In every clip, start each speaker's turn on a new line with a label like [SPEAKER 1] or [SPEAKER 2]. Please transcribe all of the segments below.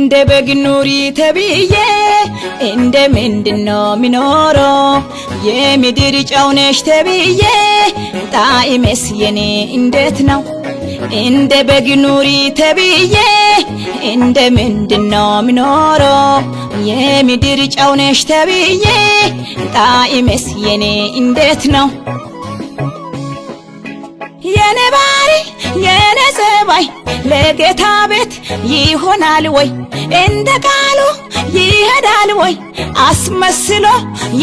[SPEAKER 1] እንደ በግ ኑሪ ተብዬ እንደ ምንድነው ሚኖረው የምድር ጨው ነሽ ተብዬ ጣዕሜስ የኔ እንዴት ነው እንደ በግ ኑሪ ተብዬ እንደ ምንድነው ሚኖረው የምድር ጨው ነሽ ተብዬ ጣዕሜስ የኔ እንዴት ነው የኔ ባሪ የኔ ጸባይ ለጌታ ቤት ይሆናል ወይ እንደ ቃሉ ይሄዳል ወይ አስመስሎ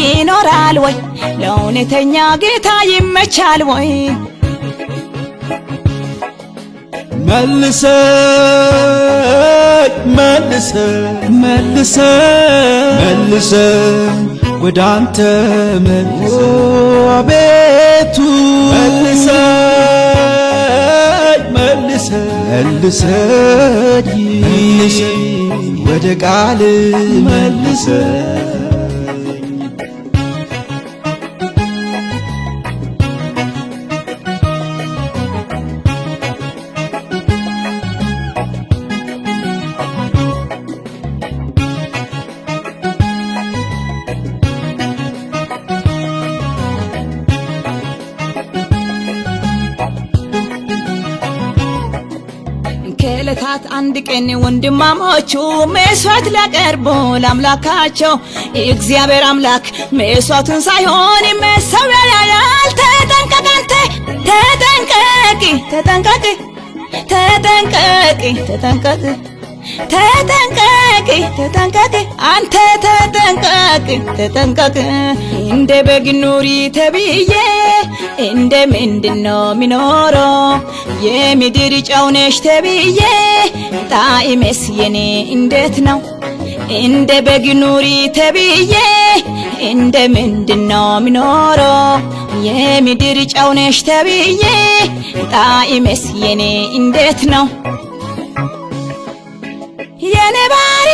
[SPEAKER 1] ይኖራል ወይ ለእውነተኛ ጌታ ይመቻል ወይ
[SPEAKER 2] መልሰኝ ወዳንተ አቤቱ መልሰኝ ወደ ቃል መልሰኝ
[SPEAKER 1] ከዕለታት አንድ ቀን ወንድማሞቹ መስዋዕት ሊያቀርቡ ለአምላካቸው እግዚአብሔር አምላክ መስዋዕቱን ሳይሆን መሠዊያ ያያል ተጠንቀቅ አንተ ተጠንቀቅ አንተ ተጠንቀቅ እንደ በግ ኑሪ ተብዬ እንደ ምንድነው ሚኖረው የምድር ጨው ነሽ ተብዬ ጣዕሜስ የኔ እንዴት ነው እንደ በግ ኑሪ ተብዬ እንደ ምንድነው ሚኖረው የምድር ጨው ነሽ ተብዬ ጣዕሜስ የኔ እንዴት ነው የኔ ባሪ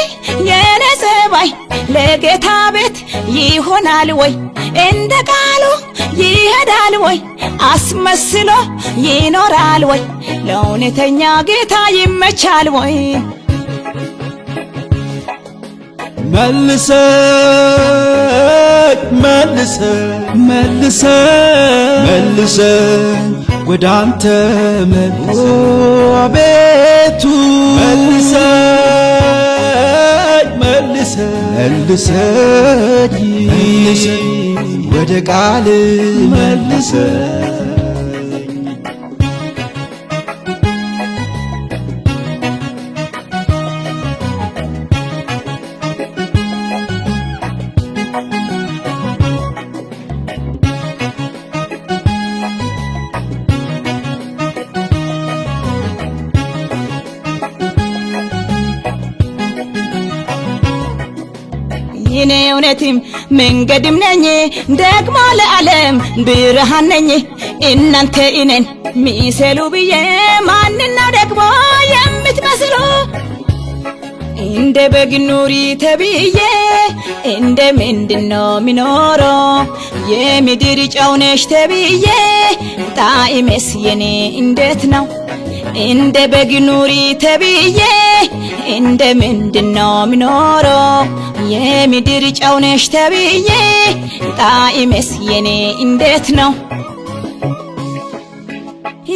[SPEAKER 1] የኔ ጸባይ ለጌታ ቤት ይሆናል ወይ እንደ ቃሉ ይሄዳል ወይ አስመስሎ ይኖራል ወይ ለእውነተኛ ጌታ ይመቻል ወይ
[SPEAKER 2] መልሰኝ ወዳንተ አቤቱ መልሰኝ ወደ ቃል መልሰኝ
[SPEAKER 1] እኔ እውነትም መንገድም ነኝ ደግሞ ለዓለም ብርሃን ነኝ እናንተ እኔን ሚሰሉ ብዬ ማንነው ደግሞ የምትመስሉ እንደ በግ ኑሪ ተብዬ እንደ ምንድነው ሚኖረው የምድር ጨው ነሽ ተብዬ ጣዕሜስ የኔ እንዴት ነው እንደ በግ ኑሪ ተብዬ እንደ ምንድነው ሚኖረው የምድር ጨው ነሽ ተብዬ ጣዕሜስ የኔ እንዴት ነው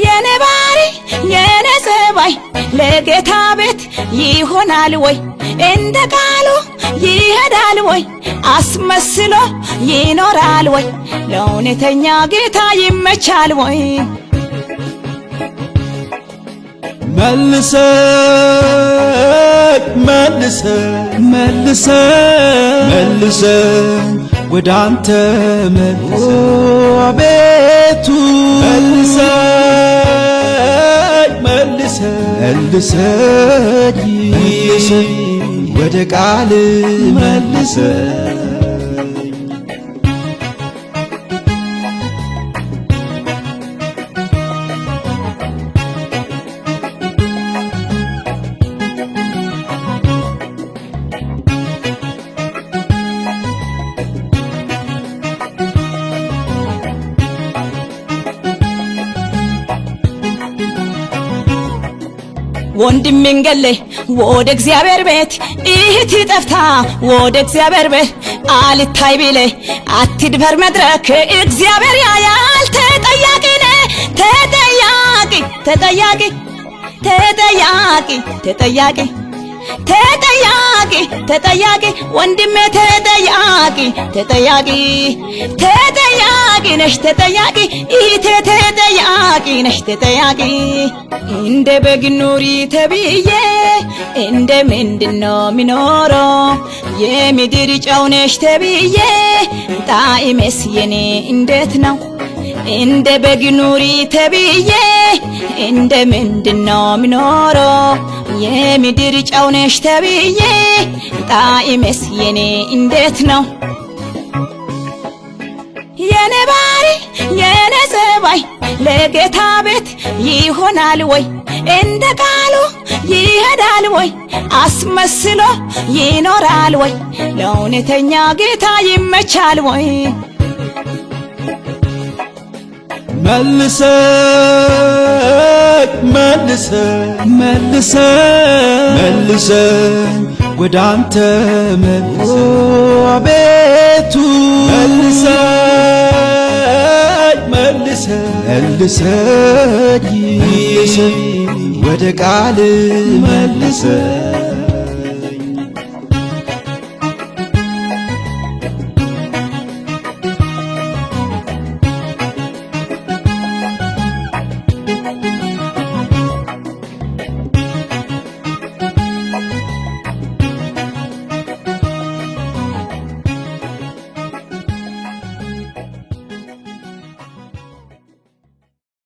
[SPEAKER 1] የኔ ባሪ የኔ ጸባይ ለጌታ ቤት ይሆናል ወይ እንደ ቃሉ ይሄዳል ወይ አስመስሎ ይኖራል ወይ ለእውነተኛ ጌታ ይመቻል ወይ
[SPEAKER 2] መልሰኝ ወዳንተ አቤቱ መልሰኝ ወደ ቃል መልሰኝ
[SPEAKER 1] ወንድሜን ገለ ወደ እግዚአብሔር ቤት እህት ጠፍታ ወደ እግዚአብሔር ቤት አልታይ ቢለይ አትድፈር መድረክ እግዚአብሔር ያያል ተጠያቂ ነህ ተጠያቂ ተጠያቂ ተጠያቂ ተጠያቂ ተጠያቂ ተጠያቂ ወንድሜ ተጠያቂ ተጠያቂ ተጠያቂ ነሽ ተጠያቂ እህቴ ተጠያቂ ነሽ ተጠያቂ እንደ በግ ኑሪ ተብዬ እንደ ምንድነው ሚኖረው የምድር ጨው ነሽ ተብዬ ጣዕሜስ የኔ እንዴት ነው እንደ በግ ኑሪ ተብዬ እንደ ምንድነው ሚኖረው የምድር ጨው ነሽ ተብዬ ጣዕሜስ የኔ እንዴት ነው የኔ ባሪ የኔ ሰባይ ለጌታ ቤት ይሆናል ወይ እንደ ቃሉ ይሄዳል ወይ አስመስሎ ይኖራል ወይ ለእውነተኛ ጌታ ይመቻል ወይ
[SPEAKER 2] መልሰኝ ወደ አንተ አቤቱ መልሰኝ ወደ ቃል መልሰኝ